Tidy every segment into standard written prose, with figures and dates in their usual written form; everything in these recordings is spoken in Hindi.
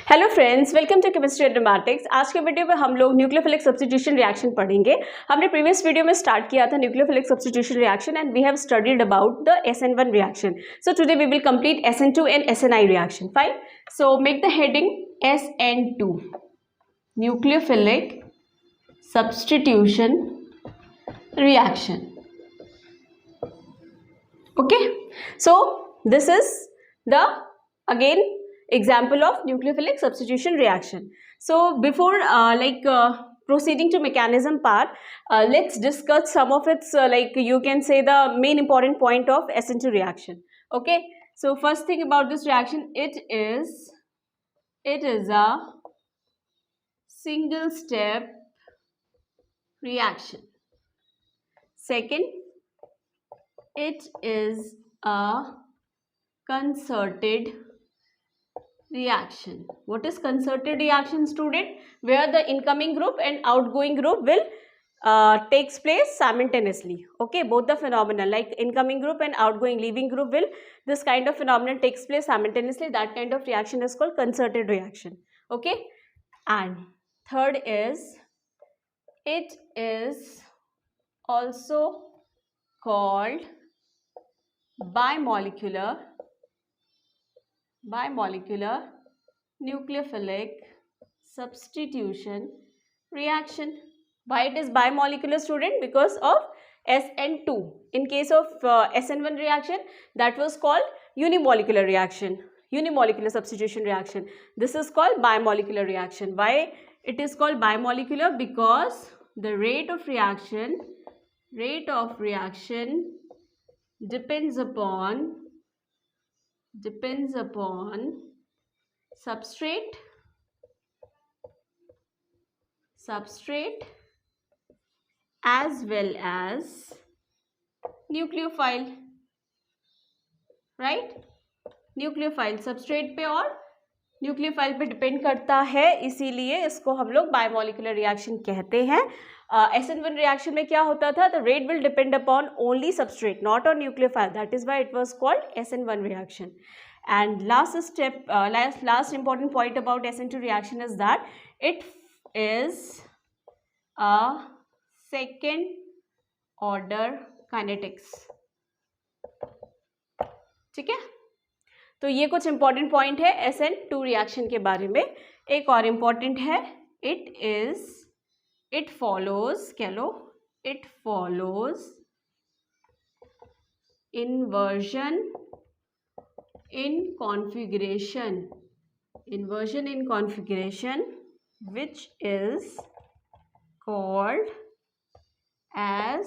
Hello friends, welcome to chemistry and आज के वीडियो में हम लोग न्यूक्लियोफिलिक सब्स्टिट्यूशन रिएक्शन पढ़ेंगे। हमने प्रीवियस वीडियो में स्टार्ट किया था nucleophilic substitution reaction and we have studied about the SN1 reaction. So today we will complete SN2 and SNI reaction. Fine, so make the heading SN2 nucleophilic substitution reaction. Okay, so this is the again example of nucleophilic substitution reaction. So before proceeding to mechanism part, let's discuss some of its you can say the main important point of SN2 reaction. Okay, so first thing about this reaction, it is a single step reaction. Second, it is a concerted reaction. What is concerted reaction, student? Where the incoming group and outgoing group will takes place simultaneously. Okay, both the phenomena like incoming group and outgoing leaving group will, this kind of phenomenon takes place simultaneously. That kind of reaction is called concerted reaction. Okay, and third is, it is also called bimolecular nucleophilic substitution reaction. Why it is bimolecular, student? Because of SN2. In case of SN1 reaction, that was called unimolecular reaction, unimolecular substitution reaction. This is called bimolecular reaction. Why it is called bimolecular? Because the rate of reaction depends upon substrate as well as nucleophile, right? Nucleophile substrate पे और न्यूक्लियोफाइल पे डिपेंड करता है, इसीलिए इसको हम लोग बायोमोलिकुलर रिएक्शन कहते हैं। SN1 रिएक्शन में क्या होता था? The rate will depend upon only substrate, not on nucleophile. That is why it was called SN1 reaction. And last step, last important point about SN2 reaction is that it is a second order kinetics. ठीक है, तो ये कुछ इंपॉर्टेंट पॉइंट है SN2 रिएक्शन के बारे में. एक और इम्पॉर्टेंट है, it follows, कह लो, it follows inversion in configuration, which is called as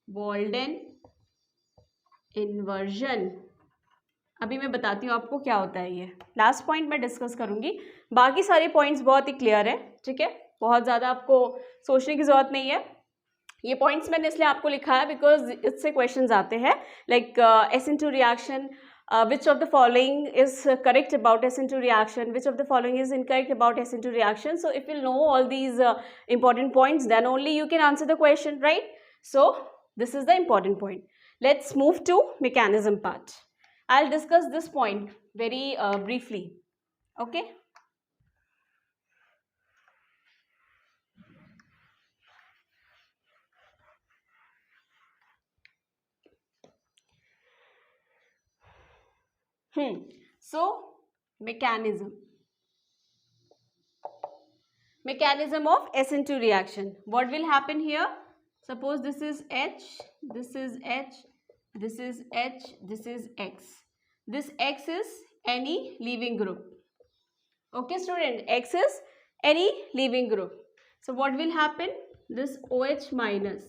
Walden inversion. अभी मैं बताती हूँ आपको क्या होता है. ये लास्ट पॉइंट मैं डिस्कस करूँगी, बाकी सारे पॉइंट्स बहुत ही क्लियर है. ठीक है, बहुत ज़्यादा आपको सोचने की ज़रूरत नहीं है. ये पॉइंट्स मैंने इसलिए आपको लिखा है बिकॉज इससे क्वेश्चंस आते हैं like SN2 reaction, which of the following is correct about SN2 reaction, which of the following is incorrect about SN2 reaction. So if you know all these important points, then only you can answer the question, right? So this is the important point. Let's move to mechanism part. I'll discuss this point very briefly. Okay, so mechanism of SN2 reaction. What will happen here? Suppose this is H, this is H, this is H, this is X. This X is any leaving group. Okay student, X is any leaving group. So what will happen? This OH minus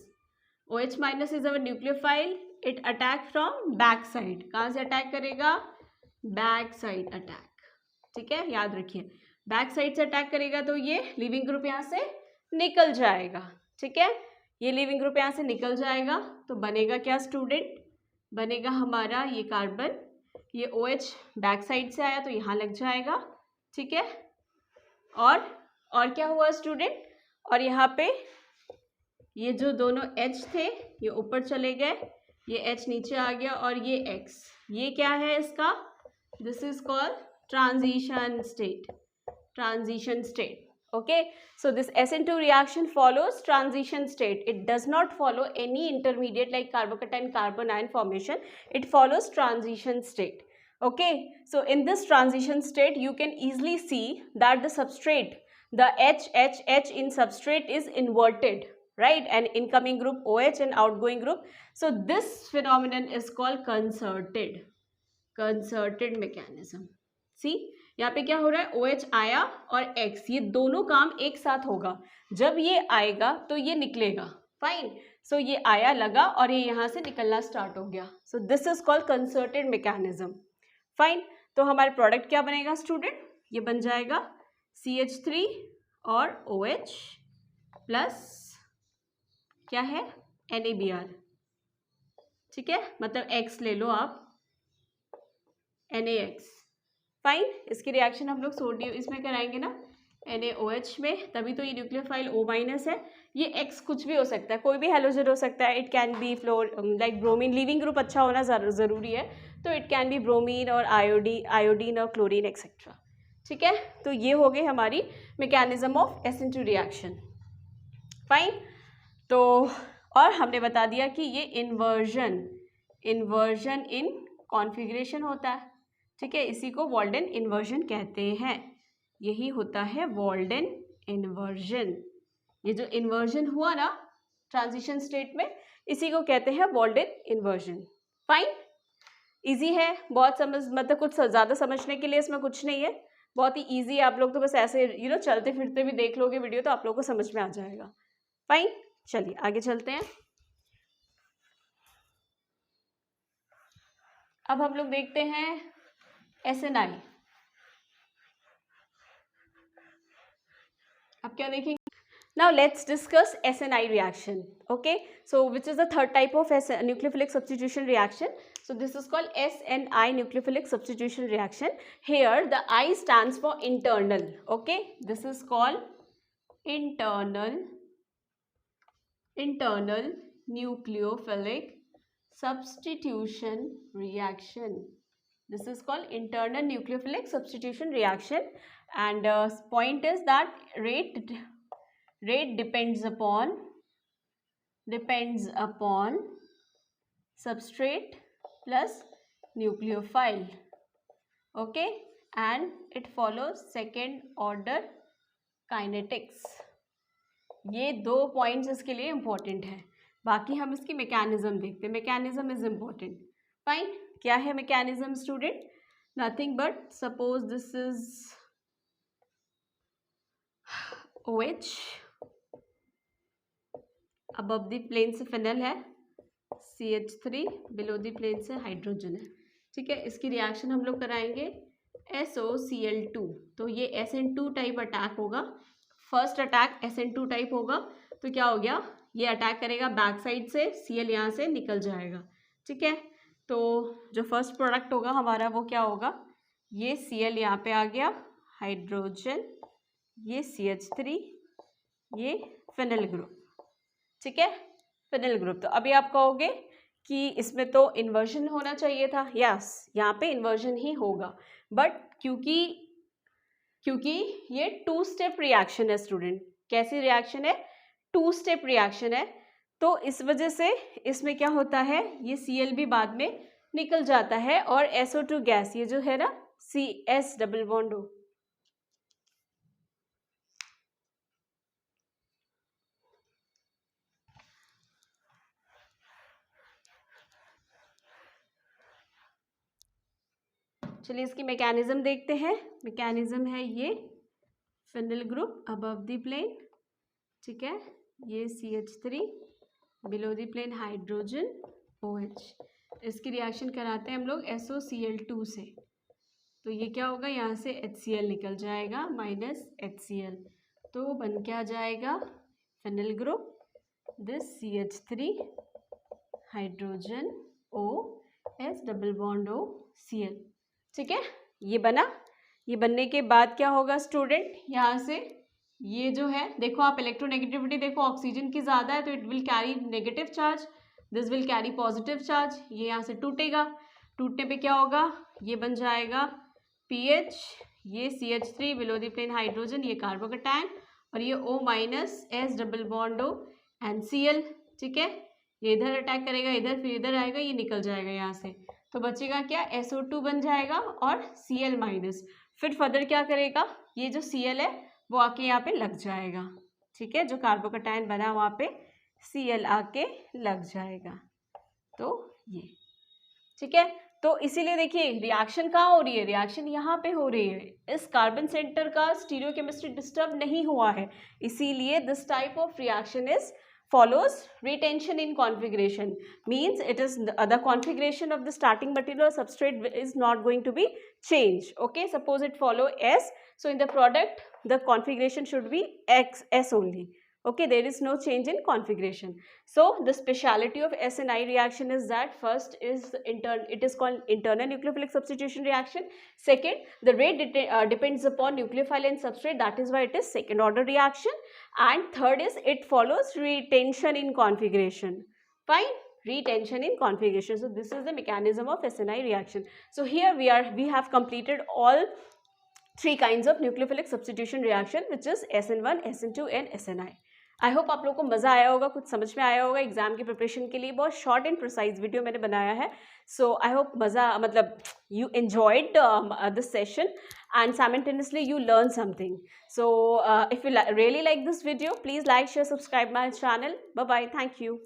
is our nucleophile. It attack from back side. कहाँ से अटैक करेगा? Back side attack. ठीक है, याद रखिए, बैक साइड से अटैक करेगा तो ये लिविंग ग्रुप यहाँ से निकल जाएगा. ठीक है, ये लिविंग ग्रुप यहाँ से निकल जाएगा तो बनेगा क्या स्टूडेंट? बनेगा हमारा ये कार्बन. ये OH बैक साइड से आया तो यहाँ लग जाएगा. ठीक है, और क्या हुआ स्टूडेंट? और यहाँ पे ये जो दोनों H थे ये ऊपर चले गए, ये H नीचे आ गया और ये X, ये क्या है इसका? This is called transition state. Transition state. Okay, so this SN2 reaction follows transition state. It does not follow any intermediate like carbocation carbon ion formation. It follows transition state. Okay, so in this transition state you can easily see that the substrate, the H in substrate is inverted, right, and incoming group OH and outgoing group. So this phenomenon is called concerted mechanism. See, यहाँ पे क्या हो रहा है, OH आया और X, ये दोनों काम एक साथ होगा. जब ये आएगा तो ये निकलेगा. फाइन. सो ये आया, लगा और ये यहाँ से निकलना स्टार्ट हो गया. So this is called concerted mechanism. Fine. तो हमारे प्रोडक्ट क्या बनेगा स्टूडेंट? ये बन जाएगा CH3 और OH प्लस क्या है, NaBr. ठीक है, मतलब X ले लो आप, NaX. फाइन. इसकी रिएक्शन हम लोग सोडियम इसमें कराएंगे ना, NaOH में, तभी तो ये न्यूक्लियोफाइल O- है. ये X कुछ भी हो सकता है, कोई भी हेलोजन हो सकता है. It can be floor like bromine. Leaving group अच्छा होना ज़रूरी है, तो इट कैन बी ब्रोमीन और आयोडीन और क्लोरीन एक्सेट्रा. ठीक है, तो ये हो गई हमारी mechanism of SN2 reaction. Fine. तो और हमने बता दिया कि ये इन्वर्जन इन कॉन्फ़िगरेशन होता है. ठीक है, इसी को वॉल्डेन इन्वर्जन कहते हैं. यही होता है वॉल्डेन इन्वर्जन. ये जो इन्वर्जन हुआ ना ट्रांजिशन स्टेट में, इसी को कहते हैं वॉल्डेन इन्वर्जन. फाइन. इजी है बहुत, मतलब कुछ ज़्यादा समझने के लिए इसमें कुछ नहीं है, बहुत ही इजी है. आप लोग तो बस ऐसे चलते फिरते भी देख लोगे वीडियो तो आप लोग को समझ में आ जाएगा. फाइन. चलिए आगे चलते हैं. अब हम लोग देखते हैं SNI. अब क्या देखेंगे? Now let's discuss SNI reaction. Okay, so which is the third type of nucleophilic substitution reaction. So this is called SNI, nucleophilic substitution reaction. Here the I stands for internal. Okay, this is called internal nucleophilic substitution reaction. This is called internal nucleophilic substitution reaction, and point is that rate depends upon substrate plus nucleophile. Okay, and it follows second order kinetics. ये दो पॉइंट्स इसके लिए इम्पोर्टेंट है. बाकी हम इसकी मैकेनिज्म देखते हैं. Mechanism is important. फाइन. क्या है mechanism student? Nothing but suppose this is OH, above the plane से फिनल है, CH3 बिलो द प्लेन से हाइड्रोजन है. ठीक है, इसकी रिएक्शन हम लोग कराएंगे SOCl2. तो ये SN2 टाइप अटैक होगा. फर्स्ट अटैक SN2 टाइप होगा. तो क्या हो गया, ये अटैक करेगा बैक साइड से, Cl यहाँ से निकल जाएगा. ठीक है, तो जो फर्स्ट प्रोडक्ट होगा हमारा वो क्या होगा, ये Cl यहाँ पे आ गया, हाइड्रोजन, ये CH3, ये फिनल ग्रुप. ठीक है, फिनल ग्रुप. तो अभी आप कहोगे कि इसमें तो इन्वर्जन होना चाहिए था. यस, यहाँ पे इन्वर्जन ही होगा, बट क्योंकि ये 2 स्टेप रिएक्शन है स्टूडेंट. कैसी रिएक्शन है? 2 स्टेप रिएक्शन है. तो इस वजह से इसमें क्या होता है, ये Cl भी बाद में निकल जाता है और SO2 गैस, ये जो है ना CS डबल बॉन्ड हो, चलिए इसकी मैकेनिज्म देखते हैं. मैकेनिज्म है ये phenyl group above the plane. ठीक है, ये CH3 below the plane hydrogen OH. इसकी रिएक्शन कराते हैं हम लोग SOCl2 से. तो ये क्या होगा, यहाँ से HCl निकल जाएगा माइनस HCl. तो बन के आ जाएगा phenyl group, this CH3 hydrogen OS double bond OCl. ठीक है, ये बना. ये बनने के बाद क्या होगा स्टूडेंट, यहाँ से ये जो है देखो आप, इलेक्ट्रोनेगेटिविटी देखो, ऑक्सीजन की ज़्यादा है तो it will carry negative charge, this will carry positive charge. ये यहाँ से टूटेगा. टूटने पे क्या होगा, ये बन जाएगा PH, ये CH3 below the plane hydrogen, ये कार्बोकैटायन, और ये O minus S double bond O and Cl, ठीक है। ये इधर अटैक करेगा, इधर, फिर इधर आएगा, ये निकल जाएगा यहाँ से, तो बचेगा क्या, SO2 बन जाएगा और Cl माइनस। फिर फर्दर क्या करेगा, ये जो Cl है वो आके यहाँ पे लग जाएगा, ठीक है, जो कार्बोकैटायन बना वहाँ पे Cl आके लग जाएगा, तो ये, ठीक है। तो इसीलिए देखिए रिएक्शन कहाँ हो रही है, रिएक्शन यहाँ पे हो रही है, इस कार्बन सेंटर का स्टीरियोकेमिस्ट्री डिस्टर्ब नहीं हुआ है, इसीलिए this type of reaction is follows retention in configuration, means it is the configuration of the starting material or substrate is not going to be changed. Okay, suppose it follow S, so in the product the configuration should be S only. Okay, there is no change in configuration. So the speciality of S and I reaction is that first is it is called internal nucleophilic substitution reaction. Second, the rate depends upon nucleophile and substrate, that is why it is second order reaction. And third is it follows retention in configuration. Fine, retention in configuration. So this is the mechanism of SNI reaction. So here we have completed all three kinds of nucleophilic substitution reaction, which is SN1, SN2 and SNI. I hope आप लोगों को मज़ा आया होगा, कुछ समझ में आया होगा। एग्जाम की प्रिपरेशन के लिए बहुत शॉर्ट एंड प्रिसाइज वीडियो मैंने बनाया है, सो आई होप मज़ा, मतलब you enjoyed this session and simultaneously you learn something. So if you really like this video, please like, share, subscribe my channel. Bye bye, thank you.